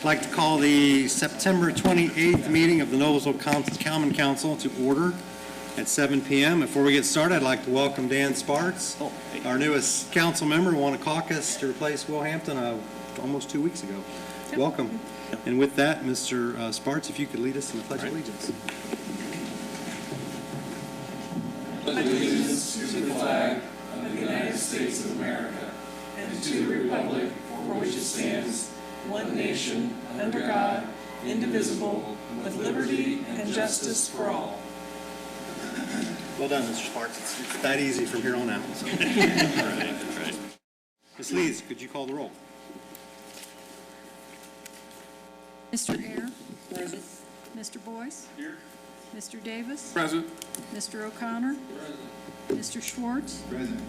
I'd like to call the September 28th meeting of the Noblesville Common Council to order at 7 p.m. Before we get started, I'd like to welcome Dan Sparks, our newest council member, won a caucus to replace Will Hampton almost 2 weeks ago. Welcome. And with that, Mr. Sparks, if you could lead us in the Pledge of Allegiance. Pledge allegiance to the flag of the United States of America and to the republic for which it stands, one nation, under God, indivisible, with liberty and justice for all. Well done, Mr. Sparks. It's that easy from here on out. So. That's right. Ms. Lees, could you call the roll? Mr. Hare. Present. Mr. Boyce. Here. Mr. Davis. Present. Mr. O'Connor. Present. Mr. Schwartz. Present.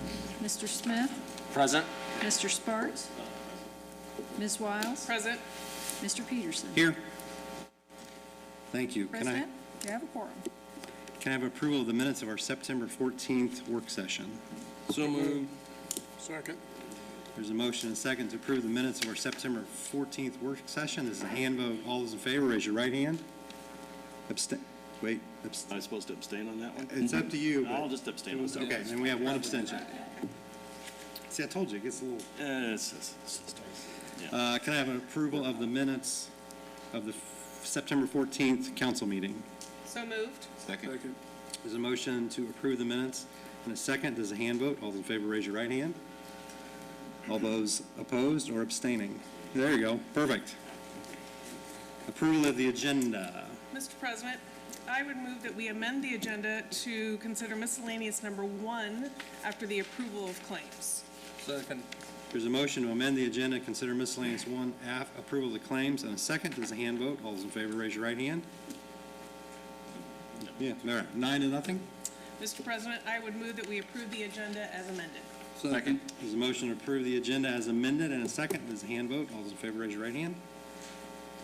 Mr. Smith. Present. Mr. Sparks. Ms. Wiles. Present. Mr. Peterson. Here. Thank you. President, you have a quorum. Can I have approval of the minutes of our September 14th work session? So moved. Second. There's a motion and a second to approve the minutes of our September 14th work session. This is a hand vote. All those in favor, raise your right hand. Abstain. Wait. I was supposed to abstain on that one? It's up to you. I'll just abstain on that. Okay, and we have one abstention. See, I told you, it gets a little... Yeah. Can I have an approval of the minutes of the September 14th council meeting? So moved. Second. There's a motion to approve the minutes and a second. There's a hand vote. All those in favor, raise your right hand. All those opposed or abstaining? There you go. Perfect. Approval of the agenda. Mr. President, I would move that we amend the agenda to consider miscellaneous number 1 after the approval of claims. Second. There's a motion to amend the agenda, consider miscellaneous 1, approval of the claims, and a second. There's a hand vote. All those in favor, raise your right hand. Yeah, all right. 9-0. Mr. President, I would move that we approve the agenda as amended. Second. There's a motion to approve the agenda as amended, and a second. There's a hand vote. All those in favor, raise your right hand.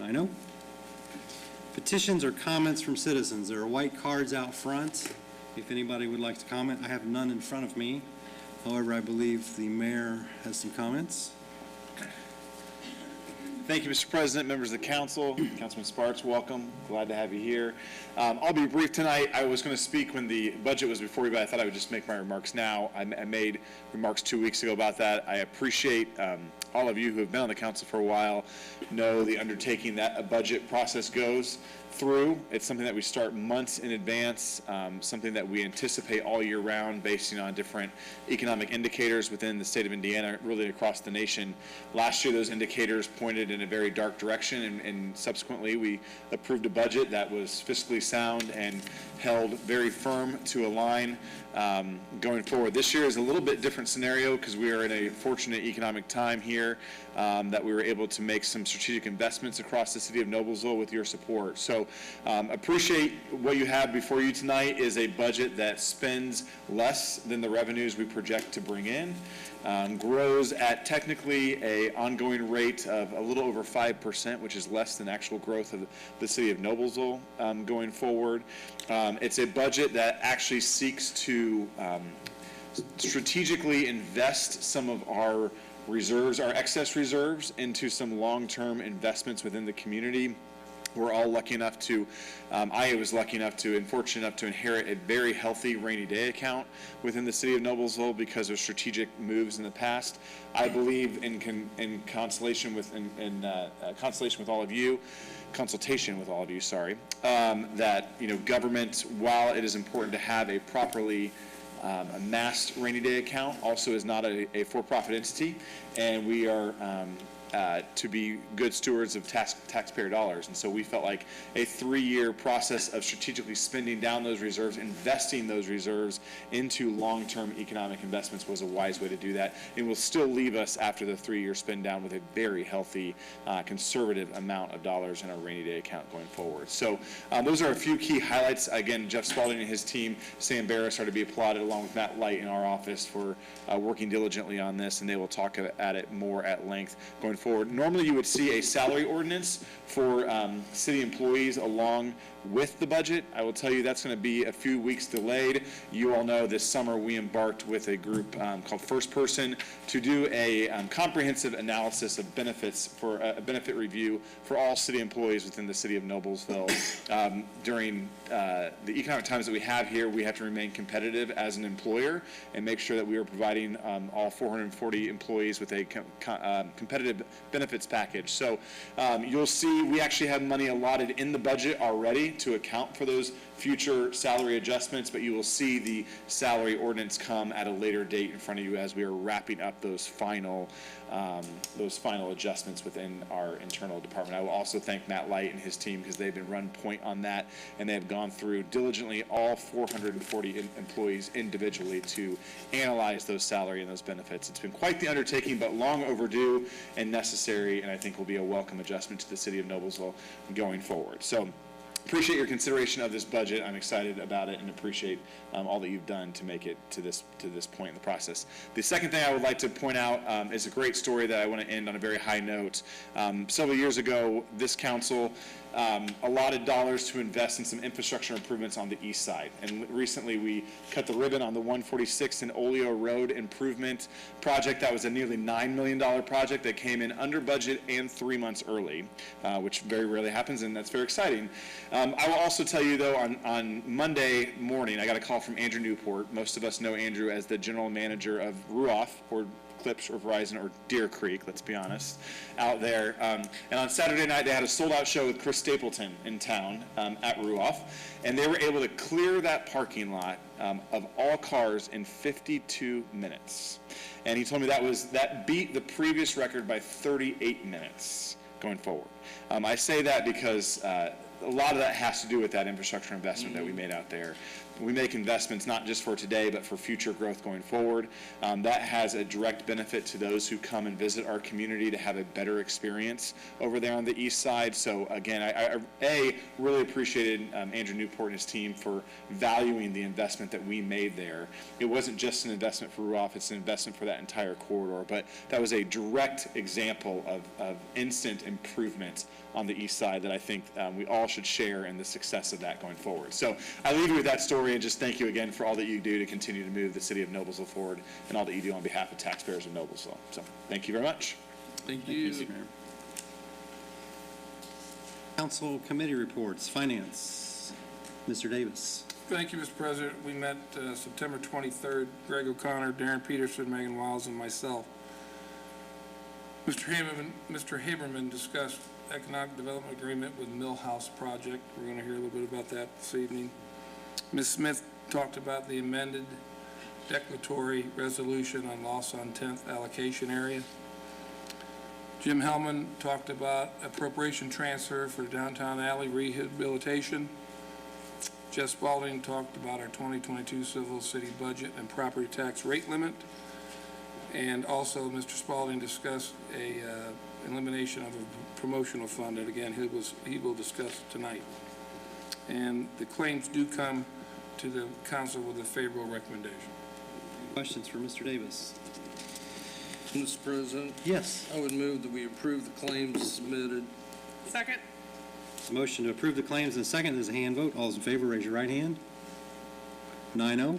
9-0. Petitions or comments from citizens. There are white cards out front. If anybody would like to comment, I have none in front of me. However, I believe the mayor has some comments. Thank you, Mr. President, members of the council. Councilman Sparks, welcome. Glad to have you here. I'll be brief tonight. I was going to speak when the budget was before you, but I thought I would just make my remarks now. I made remarks 2 weeks ago about that. I appreciate all of you who have been on the council for a while know the undertaking that a budget process goes through. It's something that we start months in advance, something that we anticipate all year round based on different economic indicators within the state of Indiana, really across the nation. Last year, those indicators pointed in a very dark direction, and subsequently we approved a budget that was fiscally sound and held very firm to a line going forward. This year is a little bit different scenario because we are in a fortunate economic time here that we were able to make some strategic investments across the city of Noblesville with your support. So appreciate what you have before you tonight is a budget that spends less than the revenues we project to bring in, grows at technically a ongoing rate of a little over 5%, which is less than actual growth of the city of Noblesville going forward. It's a budget that actually seeks to strategically invest some of our reserves, our excess reserves, into some long-term investments within the community. We're all lucky enough to, I was lucky enough to and fortunate enough to inherit a very healthy rainy day account within the city of Noblesville because of strategic moves in the past. I believe in consultation with all of you, that government, while it is important to have a properly amassed rainy day account, also is not a for-profit entity, and we are to be good stewards of taxpayer dollars. And so we felt like a 3-year process of strategically spending down those reserves, investing those reserves into long-term economic investments was a wise way to do that. And will still leave us after the 3-year spend down with a very healthy, conservative amount of dollars in our rainy day account going forward. So those are a few key highlights. Again, Jeff Spalding and his team, Sam Barris, are to be applauded along with Matt Light in our office for working diligently on this, and they will talk at it more at length going forward. Normally, you would see a salary ordinance for city employees along with the budget. I will tell you that's going to be a few weeks delayed. You all know this summer we embarked with a group called First Person to do a comprehensive analysis of benefits for a benefit review for all city employees within the city of Noblesville. During the economic times that we have here, we have to remain competitive as an employer and make sure that we are providing all 440 employees with a competitive benefits package. So you'll see we actually have money allotted in the budget already to account for those future salary adjustments, but you will see the salary ordinance come at a later date in front of you as we are wrapping up those final adjustments within our internal department. I will also thank Matt Light and his team because they've been run point on that, and they have gone through diligently all 440 employees individually to analyze those salary and those benefits. It's been quite the undertaking, but long overdue and necessary, and I think will be a welcome adjustment to the city of Noblesville going forward. So appreciate your consideration of this budget. I'm excited about it and appreciate all that you've done to make it to this point in the process. The second thing I would like to point out is a great story that I want to end on a very high note. Several years ago, this council allotted dollars to invest in some infrastructure improvements on the east side. And recently we cut the ribbon on the 146 and Oleo Road improvement project. That was a nearly $9 million project that came in under budget and 3 months early, which very rarely happens, and that's very exciting. I will also tell you, though, on Monday morning, I got a call from Andrew Newport. Most of us know Andrew as the general manager of Ruoff, or Clips or Verizon or Deer Creek, let's be honest, out there. And on Saturday night, they had a sold-out show with Chris Stapleton in town at Ruoff, and they were able to clear that parking lot of all cars in 52 minutes. And he told me that beat the previous record by 38 minutes going forward. I say that because a lot of that has to do with that infrastructure investment that we made out there. We make investments not just for today, but for future growth going forward. That has a direct benefit to those who come and visit our community to have a better experience over there on the east side. So again, I really appreciated Andrew Newport and his team for valuing the investment that we made there. It wasn't just an investment for Ruoff, it's an investment for that entire corridor, but that was a direct example of instant improvement on the east side that I think we all should share in the success of that going forward. So I leave you with that story and just thank you again for all that you do to continue to move the city of Noblesville forward and all that you do on behalf of taxpayers of Noblesville. So thank you very much. Thank you. Mayor. Council committee reports, finance, Mr. Davis. Thank you, Mr. President. We met September 23rd, Greg O'Connor, Darren Peterson, Megan Wiles, and myself. Mr. Haberman discussed economic development agreement with Millhouse Project. We're going to hear a little bit about that this evening. Ms. Smith talked about the amended declaratory resolution on loss on 10th allocation area. Jim Hellman talked about appropriation transfer for downtown alley rehabilitation. Jess Spalding talked about our 2022 civil city budget and property tax rate limit. And also Mr. Spalding discussed a elimination of a promotional fund that again he will discuss tonight. And the claims do come to the council with a favorable recommendation. Questions for Mr. Davis? Mr. President, Yes. I would move that we approve the claims submitted. Second? Motion to approve the claims in second is a hand vote. All those in favor, raise your right hand. 9-0.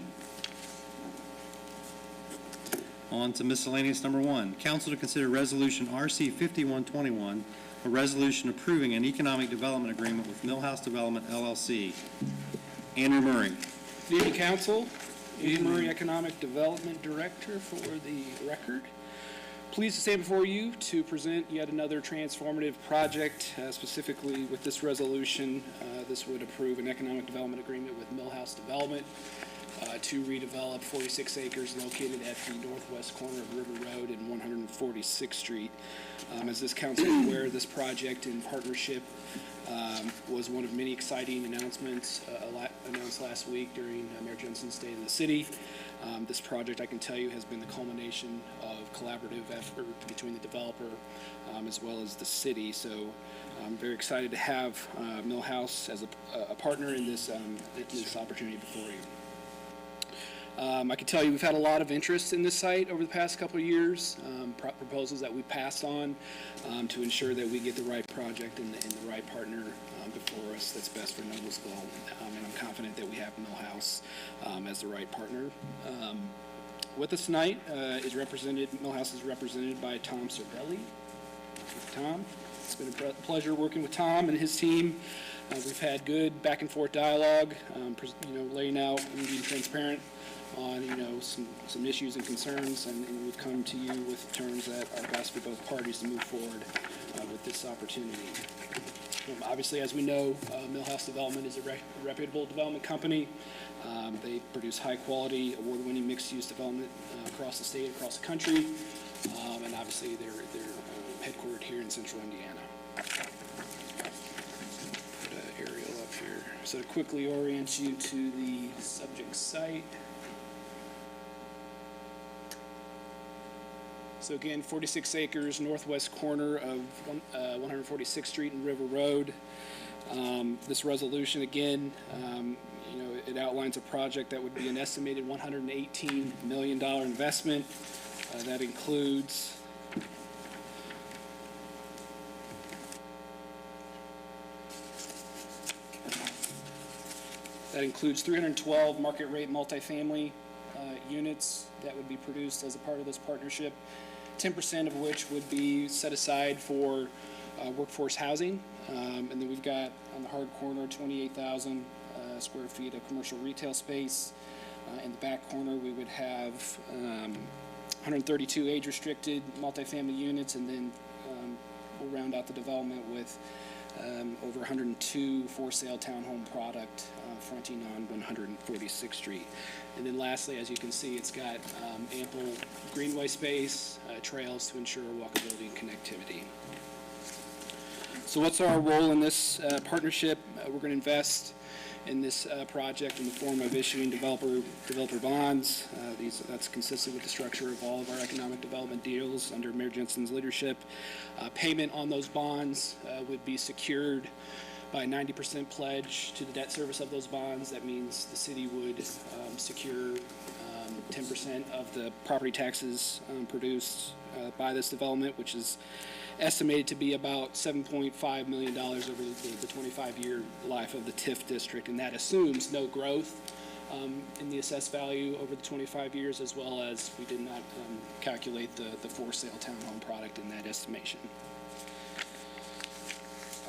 On to miscellaneous number 1. Council to consider resolution RC 5121, a resolution approving an economic development agreement with Millhouse Development LLC. Andrew Murray. Good evening, Council. Andrew Murray, Economic Development Director for the record. Pleased to stand before you to present yet another transformative project. Specifically with this resolution, this would approve an economic development agreement with Millhouse Development to redevelop 46 acres located at the northwest corner of River Road and 146th Street. As this council is aware, this project in partnership was one of many exciting announcements announced last week during Mayor Jensen's State of the City. This project, I can tell you, has been the culmination of collaborative effort between the developer as well as the city. So I'm very excited to have Millhouse as a partner in this opportunity before you. I can tell you we've had a lot of interest in this site over the past couple of years, proposals that we passed on to ensure that we get the right project and the right partner before us that's best for Noblesville. And I'm confident that we have Millhouse as the right partner. With us tonight Millhouse is represented by Tom Sordelli. Tom, it's been a pleasure working with Tom and his team. We've had good back and forth dialogue, laying out and being transparent on, some issues and concerns, and we've come to you with terms that are best for both parties to move forward with this opportunity. Obviously, as we know, Millhouse Development is a reputable development company. They produce high-quality, award-winning mixed-use development across the state, across the country, and obviously they're headquartered here in central Indiana. Put an aerial up here. So to quickly orient you to the subject site. So again, 46 acres, northwest corner of 146th Street and River Road. This resolution, again, it outlines a project that would be an estimated $118 million investment. That includes That includes 312 market rate multifamily units that would be produced as a part of this partnership, 10% of which would be set aside for workforce housing. And then we've got on the hard corner 28,000 square feet of commercial retail space. In the back corner we would have 132 age-restricted multifamily units, and then we'll round out the development with over 102 for-sale townhome product fronting on 146th Street. And then lastly, as you can see, it's got ample greenway space, trails to ensure walkability and connectivity. So what's our role in this partnership? We're going to invest in this project in the form of issuing developer bonds. That's consistent with the structure of all of our economic development deals under Mayor Jensen's leadership. Payment on those bonds would be secured by a 90% pledge to the debt service of those bonds. That means the city would secure 10% of the property taxes produced by this development, which is estimated to be about $7.5 million over the 25-year life of the TIF district, and that assumes no growth in the assessed value over the 25 years, as well as we did not calculate the for-sale townhome product in that estimation.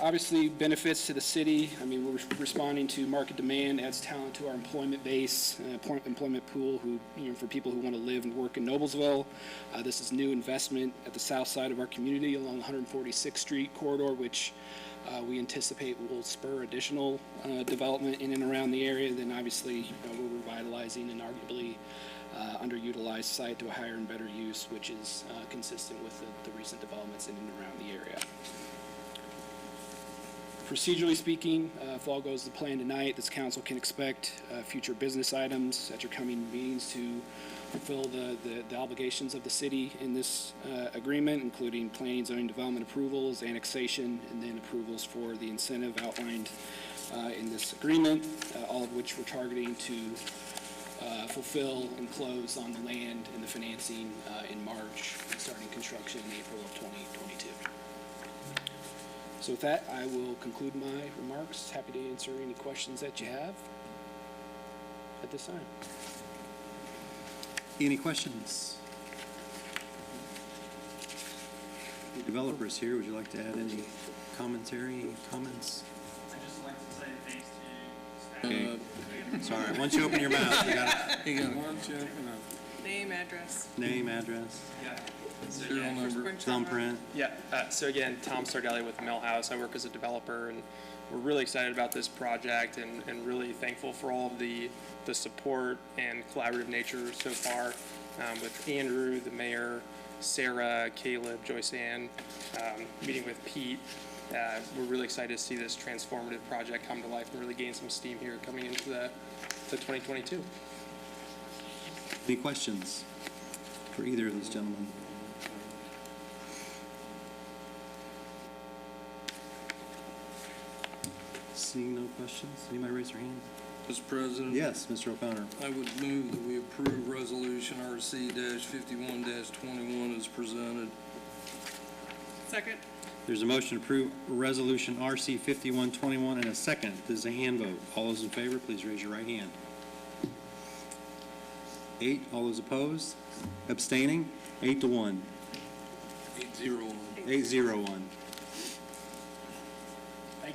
Obviously, benefits to the city. I mean, we're responding to market demand, adds talent to our employment base, employment pool for people who want to live and work in Noblesville. This is new investment at the south side of our community along the 146th Street corridor, which we anticipate will spur additional development in and around the area. Then obviously, we're revitalizing an arguably underutilized site to a higher and better use, which is consistent with the recent developments in and around the area. Procedurally speaking, if all goes to plan tonight, this council can expect future business items at your coming meetings to fulfill the obligations of the city in this agreement, including planning, zoning, development approvals, annexation, and then approvals for the incentive outlined in this agreement, all of which we're targeting to fulfill and close on the land and the financing in March, starting construction in April of 2022. So with that, I will conclude my remarks. Happy to answer any questions that you have at this time. Any questions? Any developers here, would you like to add any commentary, comments? I'd just like to say thanks to staff. Okay. Sorry, once you open your mouth, you got You got one, Jeff, Name, address. name, address, Yeah. So, serial yeah, number. thumbprint. so again, Tom Sardelli with Millhouse. I work as a developer, and we're really excited about this project and really thankful for all of the support and collaborative nature so far with Andrew, the mayor, Sarah, Caleb, Joyce Ann, meeting with Pete. We're really excited to see this transformative project come to life and really gain some steam here coming into to 2022. Any questions for either of these gentlemen? Seeing no questions, anybody raise their hand? Mr. President? Yes, Mr. O'Connor. I would move that we approve Resolution RC-51-21 as presented. Second. There's a motion to approve Resolution RC 5121 and a second. This is a hand vote. All those in favor, please raise your right hand. 8, all those opposed? Abstaining? 8-1. 801. 801.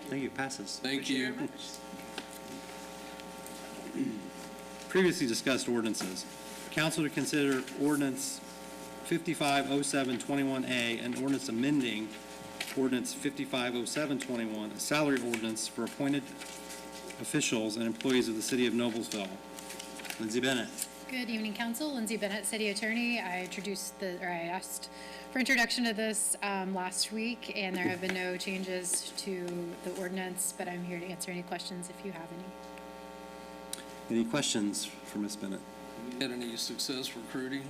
Thank you, passes. Thank you. Very much. Previously discussed ordinances. Council to consider ordinance 550721A and ordinance amending ordinance 550721, a salary ordinance for appointed officials and employees of the city of Noblesville. Lindsay Bennett. Good evening, Council. Lindsay Bennett, City Attorney. I asked for introduction to this last week, and there have been no changes to the ordinance, but I'm here to answer any questions if you have any. Any questions for Ms. Bennett? Had any success recruiting?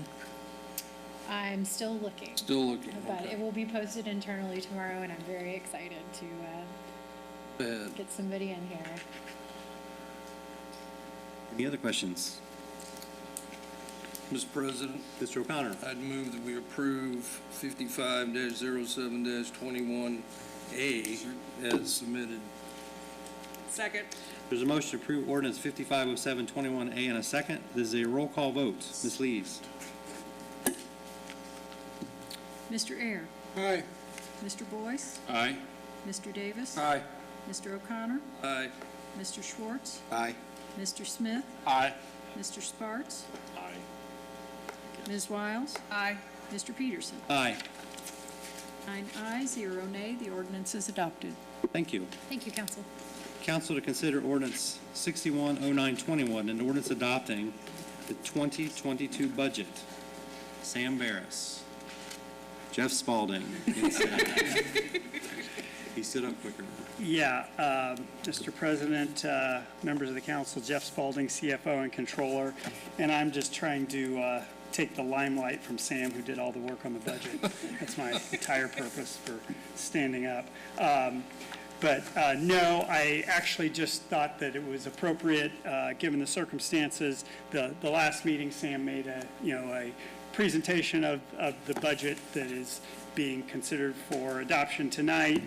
I'm still looking, Still looking. but Okay. it will be posted internally tomorrow, and I'm very excited to Bad. get somebody in here. Any other questions? Mr. President, Mr. O'Connor. I'd move that we approve 55-07-21A as submitted. Second. There's a motion to approve ordinance 550721A and a second. This is a roll call vote. Ms. Lees. Mr. Ayers. Aye. Mr. Boyce. Aye. Mr. Davis. Aye. Mr. O'Connor. Aye. Mr. Schwartz. Aye. Mr. Smith. Aye. Mr. Sparks. Aye. Ms. Wiles. Aye. Mr. Peterson. Aye. 9 ayes, 0 nay. The ordinance is adopted. Thank you. Thank you, Council. Council to consider ordinance 610921, an ordinance adopting the 2022 budget. Sam Barris. Jeff Spalding. He stood up quicker. Yeah, Mr. President, members of the council, Jeff Spalding, CFO and Controller, and I'm just trying to take the limelight from Sam, who did all the work on the budget. That's my entire purpose for standing up. But no, I actually just thought that it was appropriate, given the circumstances. The last meeting, Sam made a presentation of the budget that is being considered for adoption tonight.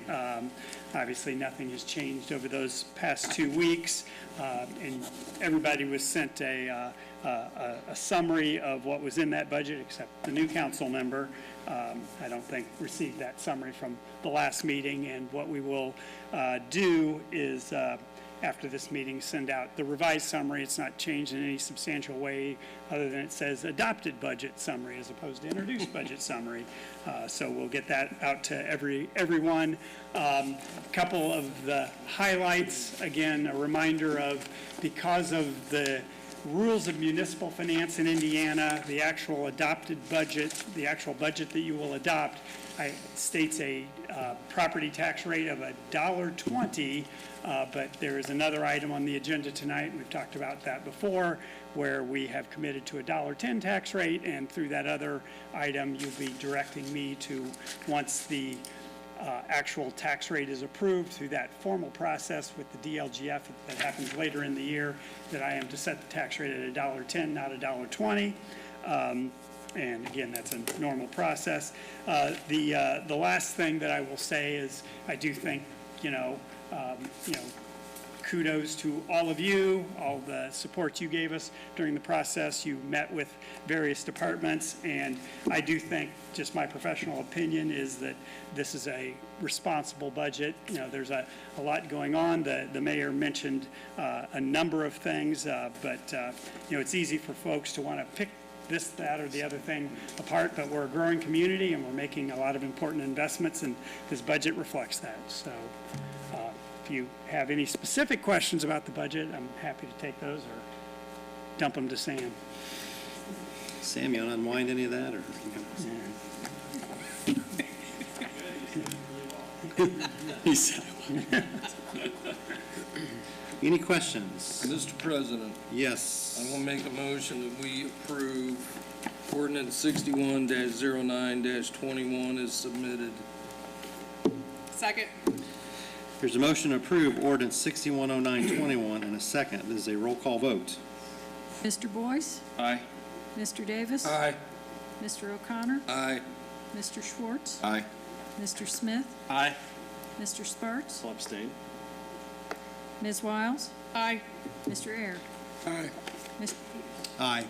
Obviously, nothing has changed over those past 2 weeks, and everybody was sent a summary of what was in that budget, except the new council member. I don't think received that summary from the last meeting, and what we will do is after this meeting, send out the revised summary. It's not changed in any substantial way other than it says adopted budget summary as opposed to introduced budget summary. So we'll get that out to everyone. Couple of the highlights, again, a reminder of, because of the rules of municipal finance in Indiana, the actual adopted budget, the actual budget that you will adopt, states a property tax rate of $1.20, but there is another item on the agenda tonight, and we've talked about that before, where we have committed to a $1.10 tax rate, and through that other item, you'll be directing me to, once the actual tax rate is approved through that formal process with the DLGF that happens later in the year, that I am to set the tax rate at $1.10, not $1.20. And again, that's a normal process. The last thing that I will say is, I do think, kudos to all of you, all the support you gave us during the process. You met with various departments, and I do think, just my professional opinion, is that this is a responsible budget. There's a lot going on. The mayor mentioned a number of things, but it's easy for folks to want to pick this, that, or the other thing apart, but we're a growing community, and we're making a lot of important investments, and this budget reflects that. So if you have any specific questions about the budget, I'm happy to take those or dump them to Sam. Sam, you want to unwind any of that, or? Any questions? Mr. President, Yes. I will make a motion that we approve ordinance 61-09-21 as submitted. Second. There's a motion to approve ordinance 610921 and a second. This is a roll call vote. Mr. Boyce? Aye. Mr. Davis? Aye. Mr. O'Connor? Aye. Mr. Schwartz? Aye. Mr. Smith? Aye. Mr. Sparks? I'll abstain. Ms. Wiles? Aye. Mr. Ayers? Aye. Mr. Aye.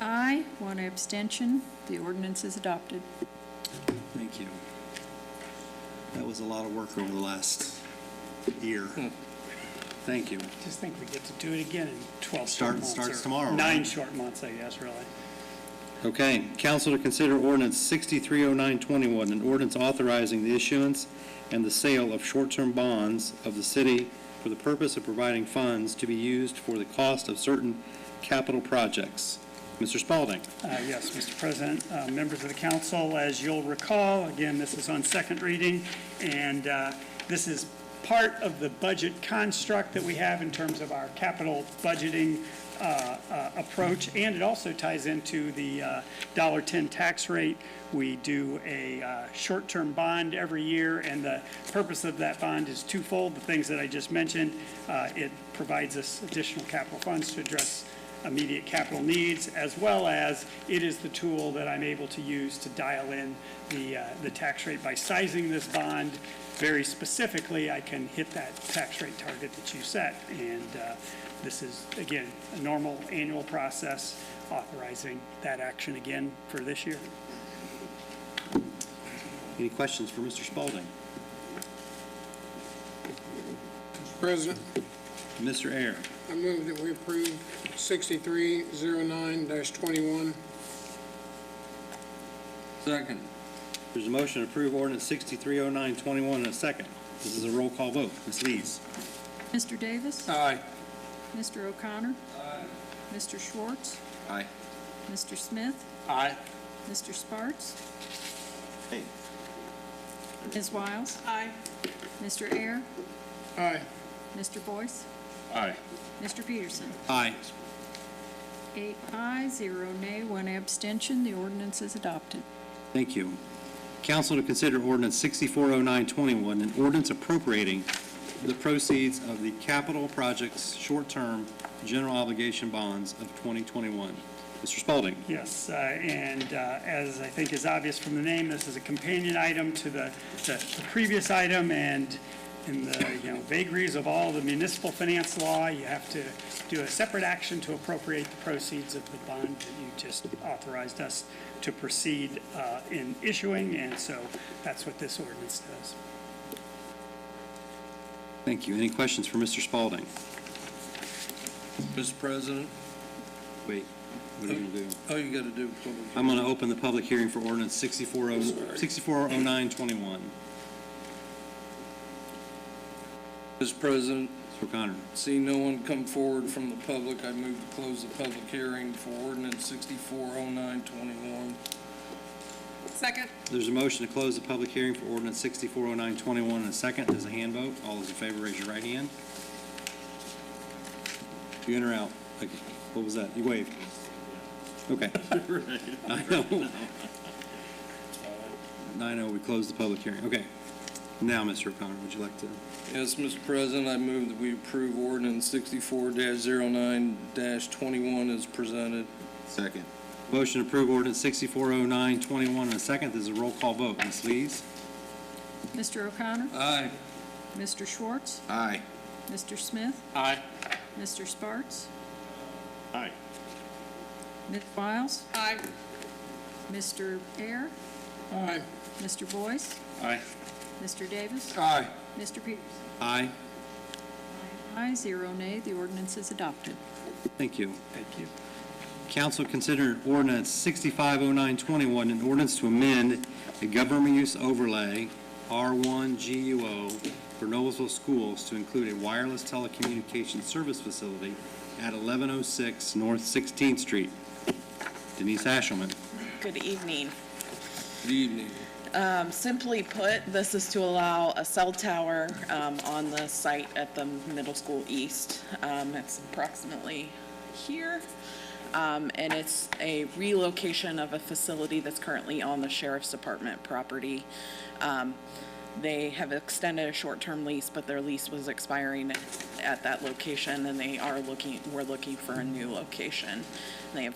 Aye, one abstention. The ordinance is adopted. Thank you. That was a lot of work over the last year. Thank you. Just think we get to do it again in 12 short months. Starts or tomorrow, 9 right? short months, I guess, really. Okay, council to consider ordinance 630921, an ordinance authorizing the issuance and the sale of short-term bonds of the city for the purpose of providing funds to be used for the cost of certain capital projects. Mr. Spalding. Yes, Mr. President, members of the council, as you'll recall, again, this is on second reading, and this is part of the budget construct that we have in terms of our capital budgeting approach, and it also ties into the $1.10 tax rate. We do a short-term bond every year, and the purpose of that bond is twofold. The things that I just mentioned, it provides us additional capital funds to address immediate capital needs, as well as it is the tool that I'm able to use to dial in the tax rate. By sizing this bond very specifically, I can hit that tax rate target that you set. And this is, again, a normal annual process authorizing that action again for this year. Any questions for Mr. Spalding? Mr. President, Mr. Ayer. I move that we approve 6309-21. Second. There's a motion to approve ordinance 630921 and a second. This is a roll call vote. Ms. Lees. Mr. Davis? Aye. Mr. O'Connor? Aye. Mr. Schwartz? Aye. Mr. Smith? Aye. Mr. Sparks? Hey. Ms. Wiles? Aye. Mr. Ayer? Aye. Mr. Boyce? Aye. Mr. Peterson? Aye. 8 ayes, 0 nay, 1 abstention. The ordinance is adopted. Thank you. Council to consider ordinance 640921, an ordinance appropriating the proceeds of the capital projects short-term general obligation bonds of 2021. Mr. Spalding. Yes, and as I think is obvious from the name, this is a companion item to the previous item, and in the vagaries of all the municipal finance law, you have to do a separate action to appropriate the proceeds of the bond that you just authorized us to proceed in issuing, and so that's what this ordinance does. Thank you. Any questions for Mr. Spalding? Mr. President, Wait, what are you going to do? all you got to do. I'm going to open the public hearing for ordinance 640921. Mr. President, Mr. O'Connor. seeing no one come forward from the public, I move to close the public hearing for ordinance 640921. Second. There's a motion to close the public hearing for ordinance 640921 and a second. There's a hand vote. All those in favor, raise your right hand. You in or out? Okay. What was that? You waved. Okay. I know. I know, we closed the public hearing. Okay. Now, Mr. O'Connor, would you like to? Yes, Mr. President, I move that we approve ordinance 64-09-21 as presented. Second. Motion to approve ordinance 640921 and a second. This is a roll call vote. Ms. Lees? Mr. O'Connor? Aye. Mr. Schwartz? Aye. Mr. Smith? Aye. Mr. Sparks? Aye. Ms. Wiles? Aye. Mr. Ayer? Aye. Mr. Boyce? Aye. Mr. Davis? Aye. Mr. Peterson? Aye. 9 ayes, 0 nay. The ordinance is adopted. Thank you. Thank you. Council considered ordinance 650921, an ordinance to amend a government use overlay, R1 GUO, for Noblesville schools to include a wireless telecommunications service facility at 1106 North 16th Street. Denise Ashelman. Good evening. Good evening. Simply put, this is to allow a cell tower on the site at the middle school east. It's approximately here. And it's a relocation of a facility that's currently on the sheriff's department property. They have extended a short-term lease, but their lease was expiring at that location, and we're looking for a new location. They have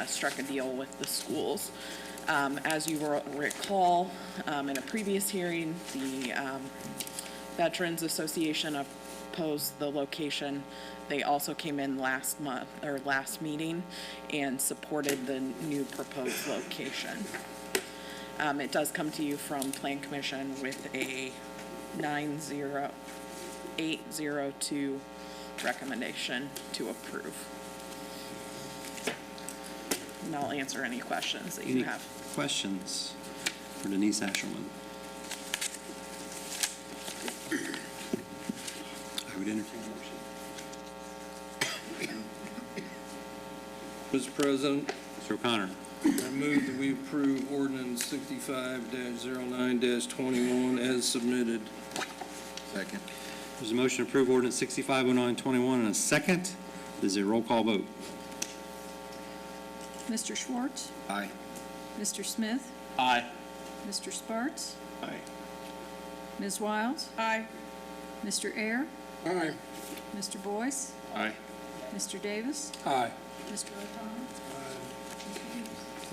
struck a deal with the schools. As you recall, in a previous hearing, the Veterans Association opposed the location. They also came in last meeting and supported the new proposed location. It does come to you from Plan Commission with a 90802 recommendation to approve. And I'll answer any questions that you Any have. questions for Denise Asherman? I would entertain a motion. Mr. President, Mr. O'Connor. I move that we approve ordinance 65-09-21 as submitted. Second. There's a motion to approve ordinance 650921 and a second. This is a roll call vote. Mr. Schwartz? Aye. Mr. Smith? Aye. Mr. Sparks? Aye. Ms. Wiles? Aye. Mr. Air? Aye. Mr. Boyce? Aye. Mr. Davis? Aye. Mr. O'Connor?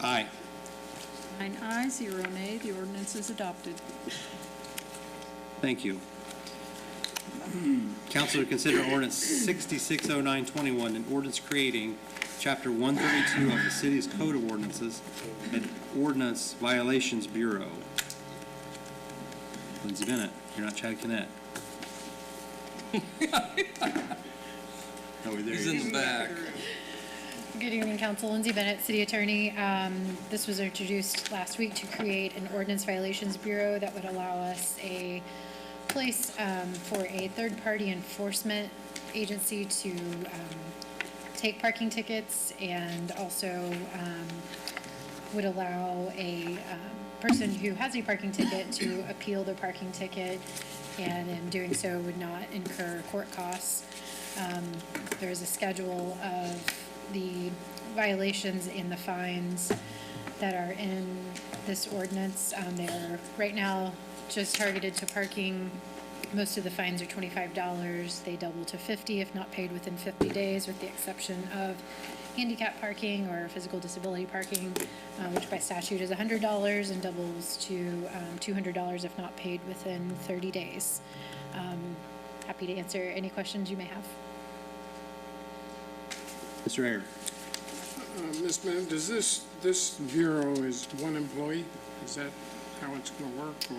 Aye. 9 ayes, 0 nay. The ordinance is adopted. Thank you. Council to consider ordinance 660921, an ordinance creating Chapter 132 of the city's Code of Ordinances and Ordinance Violations Bureau. Lindsay Bennett, you're not Chad Kinnett. Oh, there He's he in is. the back. Good evening, Council. Lindsay Bennett, City Attorney. This was introduced last week to create an Ordinance Violations Bureau that would allow us a place for a third-party enforcement agency to take parking tickets, and also would allow a person who has a parking ticket to appeal their parking ticket, and in doing so would not incur court costs. There is a schedule of the violations and the fines that are in this ordinance. They are right now just targeted to parking. Most of the fines are $25. They double to $50 if not paid within 50 days, with the exception of handicap parking or physical disability parking, which by statute is $100 and doubles to $200 if not paid within 30 days. Happy to answer any questions you may have. Mr. Ayer. Ms. Bennett, does this bureau is one employee? Is that how it's going to work, or?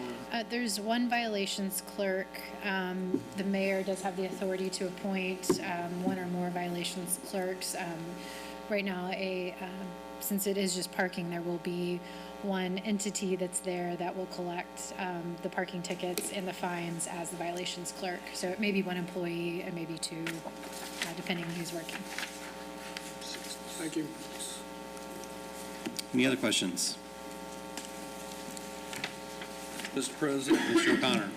There's one violations clerk. The mayor does have the authority to appoint one or more violations clerks. Right now, since it is just parking, there will be one entity that's there that will collect the parking tickets and the fines as the violations clerk. So it may be one employee, it may be two, depending on who's working. Thank you. Any other questions? Mr. President, Mr. O'Connor.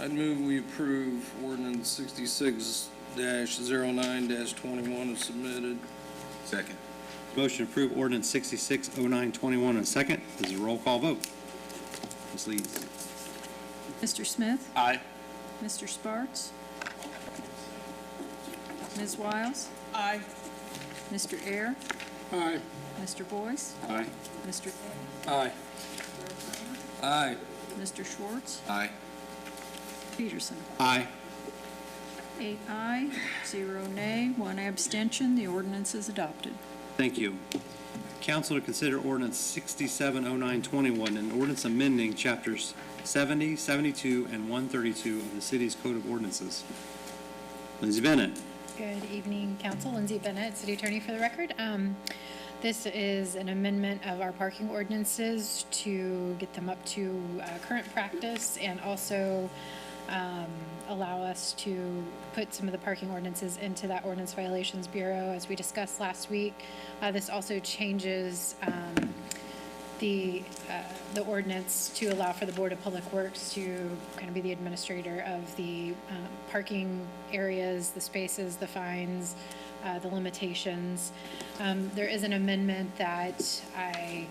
I'd move we approve ordinance 66-09-21 as submitted. Second. Motion to approve ordinance 660921 and a second. This is a roll call vote. Ms. Lees. Mr. Smith? Aye. Mr. Sparks? Ms. Wiles? Aye. Mr. Air? Aye. Mr. Boyce? Aye. Mr. Aye. Aye. Mr. Schwartz? Aye. Peterson? Aye. 8 aye, 0 nay, 1 abstention. The ordinance is adopted. Thank you. Council to consider ordinance 670921, an ordinance amending chapters 70, 72, and 132 of the city's Code of Ordinances. Lindsay Bennett. Good evening, Council. Lindsay Bennett, City Attorney for the record. This is an amendment of our parking ordinances to get them up to current practice, and also allow us to put some of the parking ordinances into that Ordinance Violations Bureau. As we discussed last week, this also changes the ordinance to allow for the Board of Public Works to kind of be the administrator of the parking areas, the spaces, the fines, the limitations. There is an amendment that I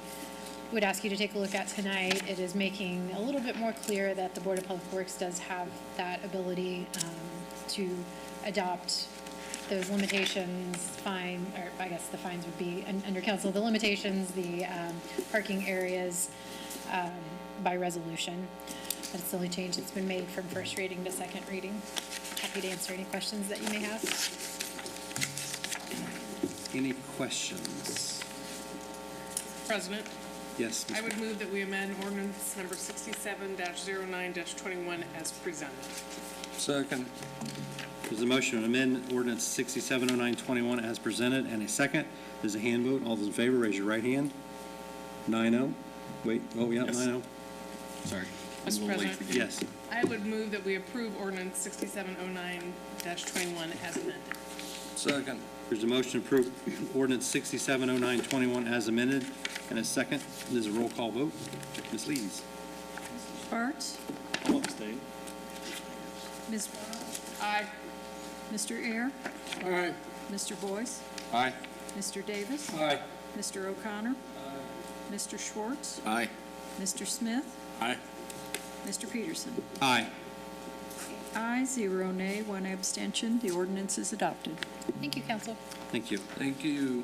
would ask you to take a look at tonight. It is making a little bit more clear that the Board of Public Works does have that ability to adopt those limitations, fine, or I guess the fines would be under council, the limitations, the parking areas by resolution. That's the only change that's been made from first reading to second reading. Happy to answer any questions that you may have. Any questions? President, Yes, I Ms. would move that we amend ordinance number 67-09-21 as presented. Second. There's a motion to amend ordinance 670921 as presented, and a second. There's a hand vote. All those in favor, raise your right hand. 9-0. Wait, oh, yeah, 9-0. Sorry. Mr. President, Yes. I would move that we approve ordinance 6709-21 as amended. Second. There's a motion to approve ordinance 670921 as amended, and a second. There's a roll call vote. Ms. Lees. Sparks? I'll abstain. Ms. Brown? Aye. Mr. Ayers? Aye. Mr. Boyce? Aye. Mr. Davis? Aye. Mr. O'Connor? Mr. Schwartz? Aye. Mr. Smith? Aye. Mr. Peterson? Aye. Aye, 0 nay, 1 abstention. The ordinance is adopted. Thank you, council. Thank you. Thank you.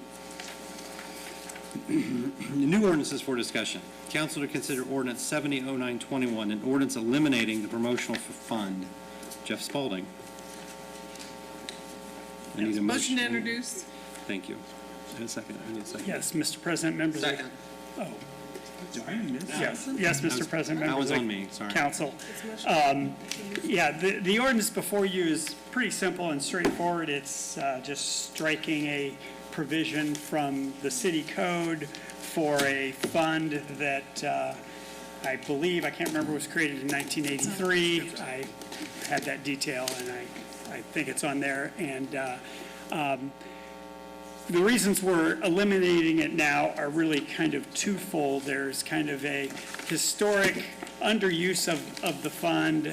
New ordinances for discussion. Council to consider ordinance 700921, an ordinance eliminating the promotional fund. Jeff Spalding. I need a Motion to introduce. Thank you. And a second. I need a second. Yes, Mr. President, members of... Second. Oh. Yes, Mr. President, That members was of on me, sorry. council. Yeah, the ordinance before you is pretty simple and straightforward. It's just striking a provision from the city code for a fund that I believe, I can't remember, was created in 1983. I had that detail, and I think it's on there. And the reasons we're eliminating it now are really kind of twofold. There's kind of a historic underuse of the fund,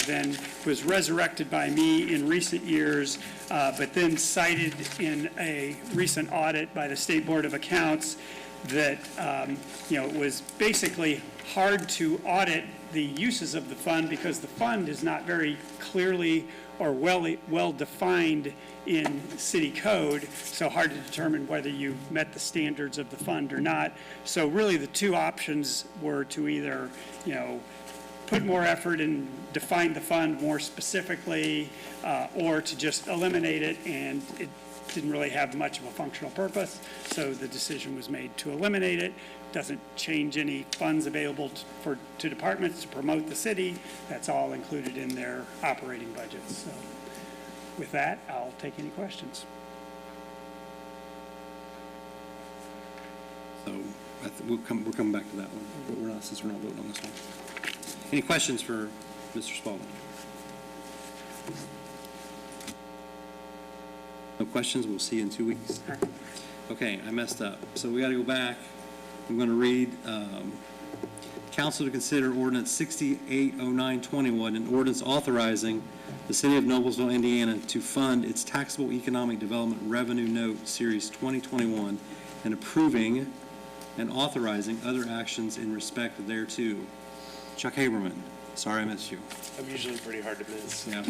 then was resurrected by me in recent years, but then cited in a recent audit by the State Board of Accounts that, it was basically hard to audit the uses of the fund because the fund is not very clearly or well defined in city code, so hard to determine whether you met the standards of the fund or not. So really the two options were to either, put more effort and define the fund more specifically, or to just eliminate it, and it didn't really have much of a functional purpose. So the decision was made to eliminate it. Doesn't change any funds available to departments to promote the city. That's all included in their operating budgets. So with that, I'll take any questions. So we're coming back to that one, but since we're not voting on this one. Any questions for Mr. Spalding? No questions? We'll see you in 2 weeks. Okay, I messed up. So we got to go back. I'm going to read council to consider ordinance 680921, an ordinance authorizing the city of Noblesville, Indiana to fund its taxable economic development revenue note series 2021 and approving and authorizing other actions in respect thereto. Chuck Haberman, sorry I missed you. I'm usually pretty hard to miss. Yeah.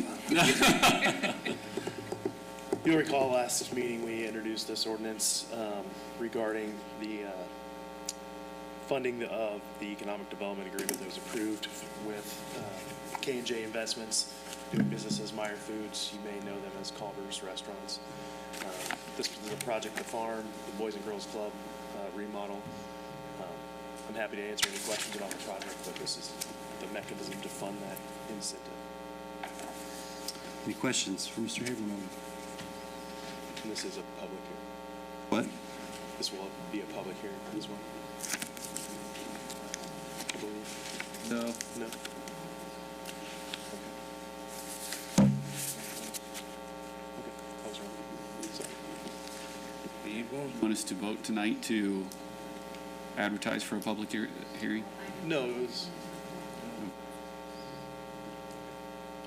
You'll recall last meeting we introduced this ordinance regarding the funding of the economic development agreement that was approved with K&J Investments, doing business as Meyer Foods. You may know them as Culver's Restaurants. This was a project, the farm, the Boys and Girls Club remodel. I'm happy to answer any questions about the project, but this is the mechanism to fund that incentive. Any questions for Mr. Haberman? And this is a public hearing. What? This will be a public hearing as well. I believe. No. No. Okay. I was wrong. Sorry. Want us to vote tonight to advertise for a public hearing? No, it was.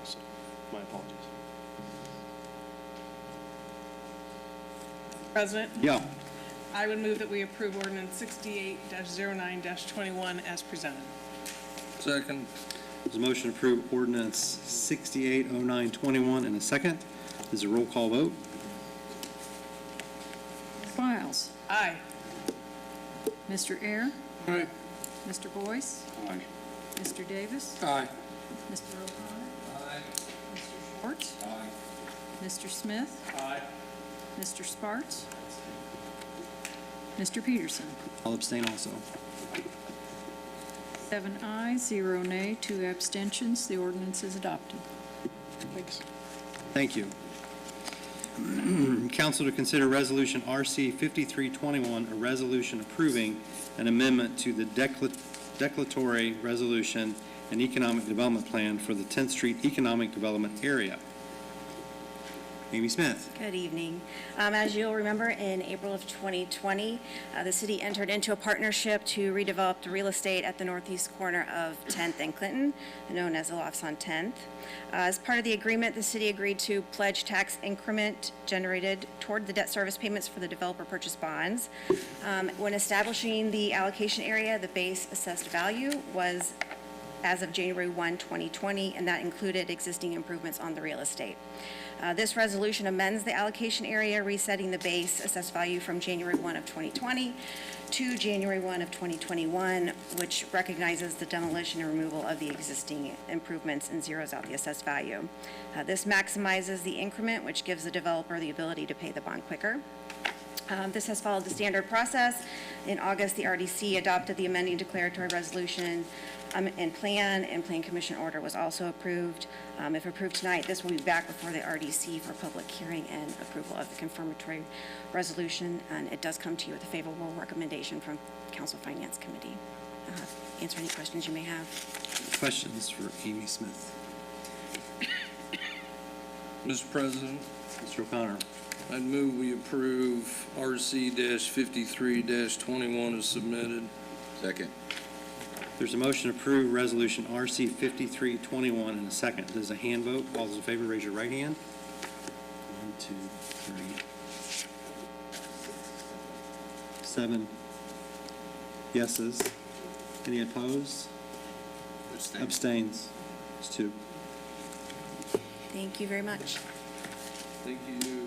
So, my apologies. President, Yeah. I would move that we approve ordinance 68-09-21 as presented. Second. There's a motion to approve ordinance 680921 in a second. There's a roll call vote. Wiles. Aye. Mr. Ayers. Aye. Mr. Boyce. Aye. Mr. Davis. Aye. Mr. O'Connor. Aye. Mr. Schwartz. Aye. Mr. Smith. Aye. Mr. Sparks. Mr. Peterson. I'll abstain also. 7 ayes, 0 nay, 2 abstentions. The ordinance is adopted. Thanks. Thank you. Council to consider Resolution RC 5321, a resolution approving an amendment to the declaratory resolution and economic development plan for the 10th Street Economic Development Area. Amy Smith. Good evening. As you'll remember, in April of 2020, the city entered into a partnership to redevelop the real estate at the northeast corner of 10th and Clinton, known as the Lofts on 10th. As part of the agreement, the city agreed to pledge tax increment generated toward the debt service payments for the developer purchase bonds. When establishing the allocation area, the base assessed value was as of January 1, 2020, and that included existing improvements on the real estate. This resolution amends the allocation area, resetting the base assessed value from January 1 of 2020 to January 1 of 2021, which recognizes the demolition and removal of the existing improvements and zeroes out the assessed value. This maximizes the increment, which gives the developer the ability to pay the bond quicker. This has followed the standard process. In August, the RDC adopted the amending declaratory resolution and Plan Commission order was also approved. If approved tonight, this will be back before the RDC for public hearing and approval of the confirmatory resolution, and it does come to you with a favorable recommendation from Council Finance Committee. Answer any questions you may have. Questions for Amy Smith? Mr. President, Mr. O'Connor. I'd move we approve RC-53-21 as submitted. Second. There's a motion to approve Resolution RC 5321 in a second. There's a hand vote. All those in favor, raise your right hand. 1, 2, 3, 7 yeses. Any opposed? Abstains. It's 2. Thank you very much. Thank you.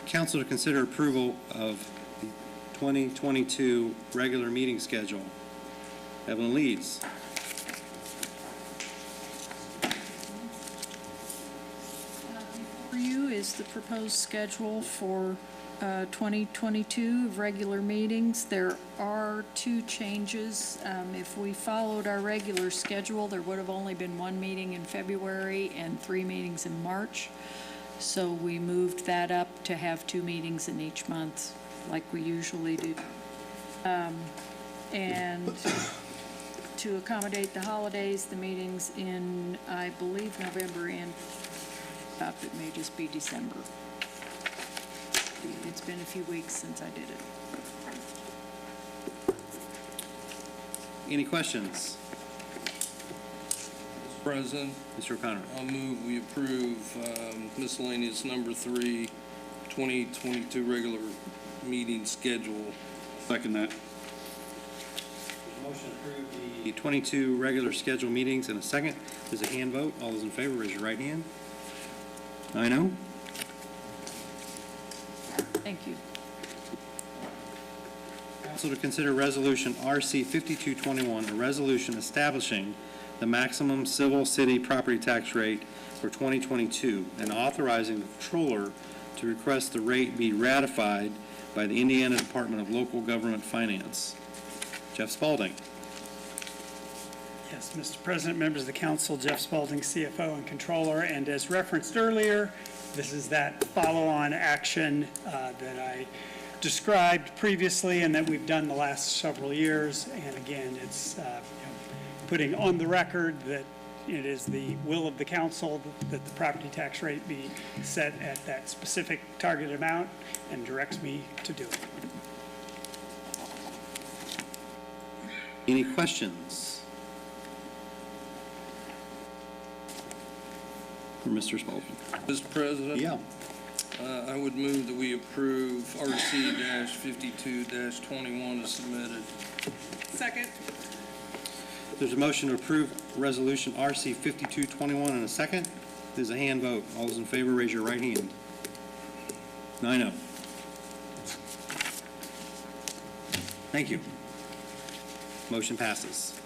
Council to consider approval of the 2022 regular meeting schedule. Evelyn Leeds. For you is the proposed schedule for 2022 of regular meetings. There are 2 changes. If we followed our regular schedule, there would have only been 1 meeting in February and 3 meetings in March. So we moved that up to have 2 meetings in each month, like we usually do. And to accommodate the holidays, the meetings in, I believe, November and it may just be December. It's been a few weeks since I did it. Any questions? Mr. President, Mr. O'Connor. I'll move we approve miscellaneous number 3, 2022 regular meeting schedule. Second that. Motion to approve the 22 regular scheduled meetings in a second. There's a hand vote. All those in favor, raise your right hand. 9-0. Thank you. Council to consider Resolution RC 5221, a resolution establishing the maximum civil city property tax rate for 2022 and authorizing the controller to request the rate be ratified by the Indiana Department of Local Government Finance. Jeff Spaulding. Yes, Mr. President, members of the council, Jeff Spaulding, CFO and Controller, and as referenced earlier, this is that follow-on action that I described previously and that we've done the last several years. And again, it's putting on the record that it is the will of the council that the property tax rate be set at that specific target amount and directs me to do it. Any questions for Mr. Spaulding? Mr. President? Yeah. I would move that we approve RC-52-21 as submitted. Second. There's a motion to approve Resolution RC 5221 and a second. There's a hand vote. All those in favor, raise your right hand. 9-0. Thank you. Motion passes.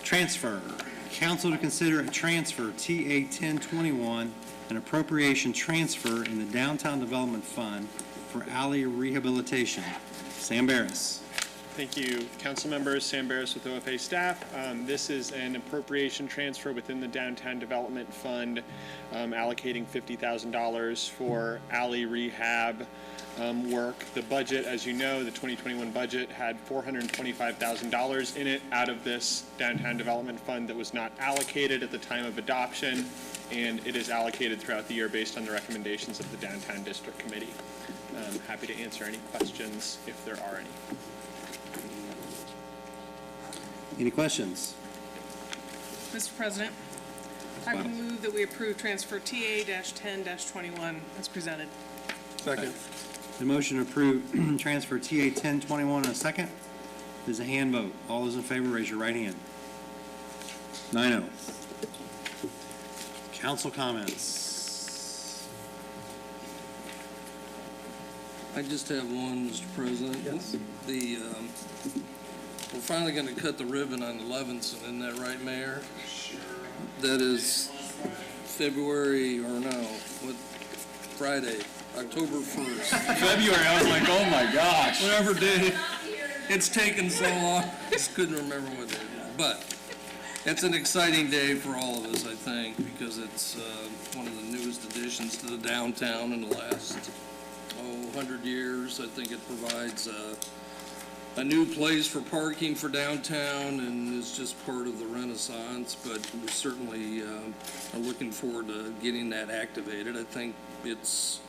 Transfer. Council to consider a transfer TA 1021, an appropriation transfer in the Downtown Development Fund for alley rehabilitation. Sam Barris. Thank you, council members. Sam Barris with OFA staff. This is an appropriation transfer within the Downtown Development Fund, allocating $50,000 for alley rehab work. The budget, as you know, the 2021 budget had $425,000 in it out of this Downtown Development Fund that was not allocated at the time of adoption, and it is allocated throughout the year based on the recommendations of the Downtown District Committee. I'm happy to answer any questions if there are any. Any questions? Mr. President, I would move that we approve transfer TA-10-21 as presented. Second. The motion to approve transfer TA 1021 in a second. There's a hand vote. All those in favor, raise your right hand. 9-0. Council comments. I just have one, Mr. President. Yes. We're finally going to cut the ribbon on the Levinson, isn't that right, Mayor? Sure. That is February, or no, what, Friday, October 1st. February, I was like, oh my gosh. Whatever day. It's taken so long, I just couldn't remember what day it is. But it's an exciting day for all of us, I think, because it's one of the newest additions to the downtown in the last, 100 years. I think it provides a new place for parking for downtown, and is just part of the renaissance, but we certainly are looking forward to getting that activated. I think it's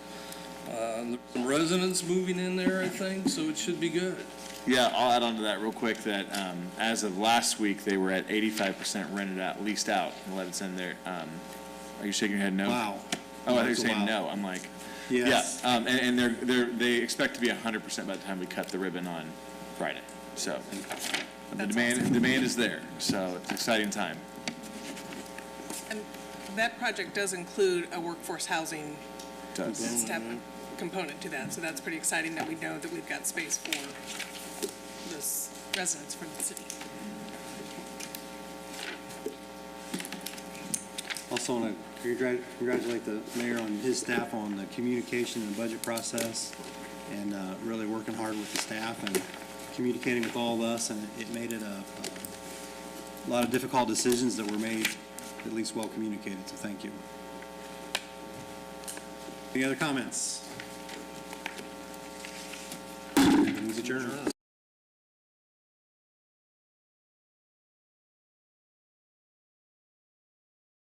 some residents moving in there, I think, so it should be good. Yeah, I'll add on to that real quick that as of last week, they were at 85% rented out, leased out in Levinson. There, are you shaking your head no? Wow. Oh, I thought you were saying no. I'm like, Yes. yeah, and they expect to be 100% by the time we cut the ribbon on Friday. So the demand is there. So it's an exciting time. And that project does include a workforce housing step component to that, so that's pretty exciting that we know that we've got space for those residents from the city. Also want to congratulate the mayor on his staff on the communication and budget process, and really working hard with the staff and communicating with all of us, and it made it a lot of difficult decisions that were made at least well communicated, so thank you. Any other comments? Meeting's adjourned.